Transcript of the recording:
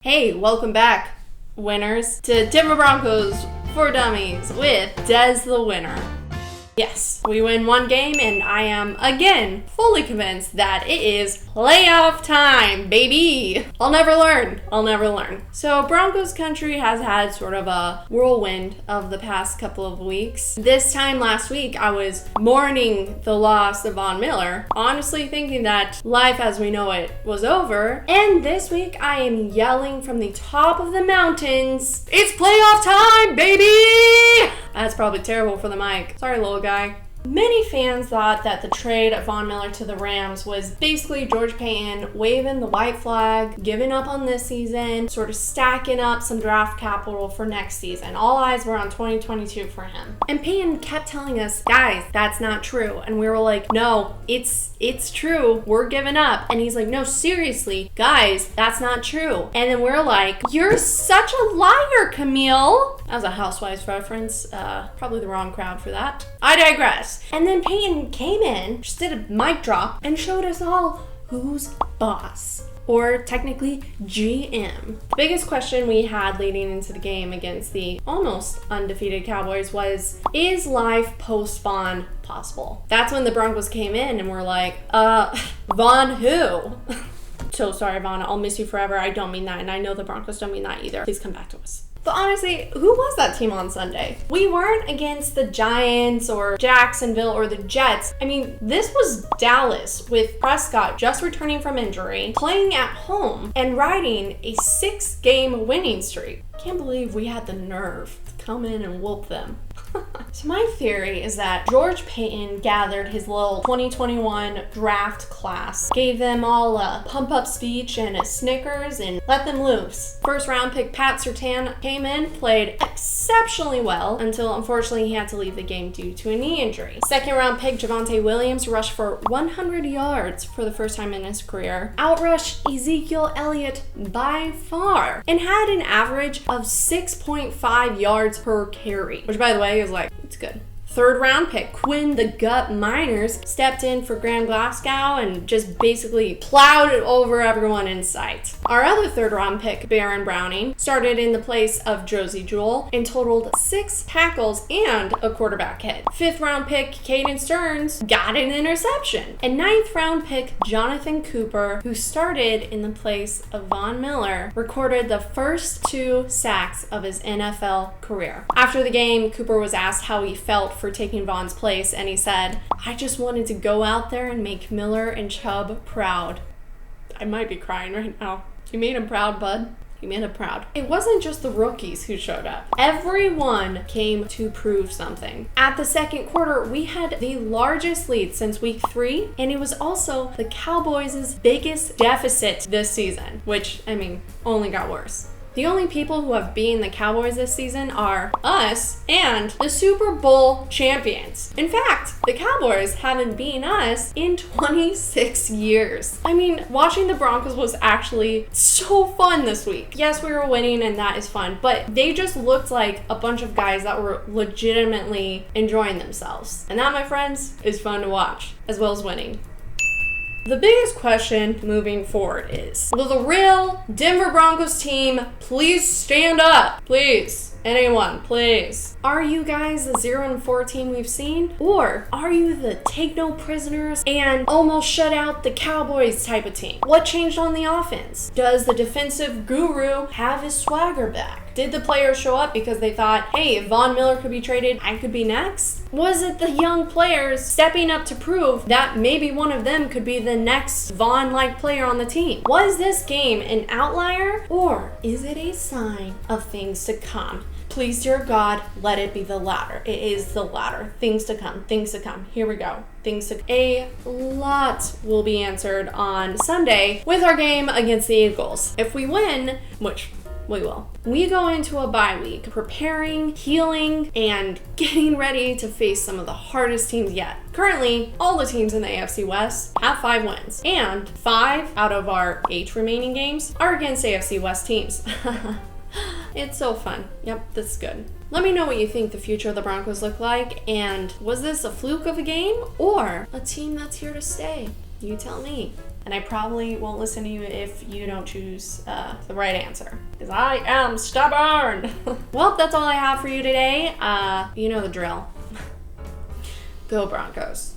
Hey, welcome back, winners, to Denver Broncos for Dummies with Des the Winner. Yes, we win one game, and I am, again, fully convinced that it is playoff time, baby! I'll never learn. So, Broncos country has had sort of a whirlwind of the past couple of weeks. This time last week, I was mourning the loss of Von Miller, honestly thinking that life as we know it was over. And this week, I am yelling from the top of the mountains, it's playoff time, baby! That's probably terrible for the mic. Sorry, little guy. Many fans thought that the trade of Von Miller to the Rams was basically George Peyton waving the white flag, giving up on this season, sort of stacking up some draft capital for next season. All eyes were on 2022 for him. And Peyton kept telling us, guys, that's not true. And we were like, no, it's true. We're giving up. And he's like, no, seriously, guys, that's not true. And then we're like, you're such a liar, Camille. That was a Housewives reference. Probably the wrong crowd for that. I digress. And then Peyton came in, just did a mic drop, and showed us all who's boss. Or technically, GM. The biggest question we had leading into the game against the almost undefeated Cowboys was, is life post-Von possible? That's when the Broncos came in and were like, Von who? So sorry, Von, I'll miss you forever. I don't mean that, and I know the Broncos don't mean that either. Please come back to us. But honestly, who was that team on Sunday? We weren't against the Giants or Jacksonville or the Jets. I mean, this was Dallas with Prescott just returning from injury, playing at home, and riding a 6-game winning streak. Can't believe we had the nerve to come in and whoop them. So my theory is that George Peyton gathered his little 2021 draft class, gave them all a pump-up speech and a Snickers, and let them loose. First round pick Pat Surtain came in, played exceptionally well, until unfortunately he had to leave the game due to a knee injury. Second round pick Javonte Williams rushed for 100 yards for the first time in his career, outrushed Ezekiel Elliott by far, and had an average of 6.5 yards per carry, which by the way is like, it's good. Third round pick, Quinn the Gut Miners, stepped in for Graham Glasgow and just basically plowed it over everyone in sight. Our other third round pick, Baron Browning, started in the place of Josie Jewell and totaled 6 tackles and a quarterback hit. Fifth round pick, Caden Stearns, got an interception. And ninth round pick, Jonathan Cooper, who started in the place of Von Miller, recorded the first 2 sacks of his NFL career. After the game, Cooper was asked how he felt for taking Von's place, and he said, I just wanted to go out there and make Miller and Chubb proud. I might be crying right now. You made him proud, bud. You made him proud. It wasn't just the rookies who showed up. Everyone came to prove something. At the second quarter, we had the largest lead since week 3, and it was also the Cowboys' biggest deficit this season, which, I mean, only got worse. The only people who have beaten the Cowboys this season are us and the Super Bowl champions. In fact, the Cowboys haven't beaten us in 26 years. I mean, watching the Broncos was actually so fun this week. Yes, we were winning and that is fun, but they just looked like a bunch of guys that were legitimately enjoying themselves. And that, my friends, is fun to watch, as well as winning. The biggest question moving forward is, will the real Denver Broncos team please stand up? Please. Anyone, please. Are you guys the 0-4 team we've seen? Or are you the take no prisoners and almost shut out the Cowboys type of team? What changed on the offense? Does the defensive guru have his swagger back? Did the players show up because they thought, hey, if Von Miller could be traded, I could be next? Was it the young players stepping up to prove that maybe one of them could be the next Von-like player on the team? Was this game an outlier, or is it a sign of things to come? Please, dear God, let it be the latter. It is the latter. Things to come. Things to come. Here we go. A lot will be answered on Sunday with our game against the Eagles. If we win, which we will, we go into a bye week preparing, healing, and getting ready to face some of the hardest teams yet. Currently, all the teams in the AFC West have 5 wins, and 5 out of our 8 remaining games are against AFC West teams. It's so fun. Yep, that's good. Let me know what you think the future of the Broncos look like, and was this a fluke of a game or a team that's here to stay? You tell me. And I probably won't listen to you if you don't choose the right answer. Because I am stubborn. Well, that's all I have for you today. You know the drill. Go Broncos.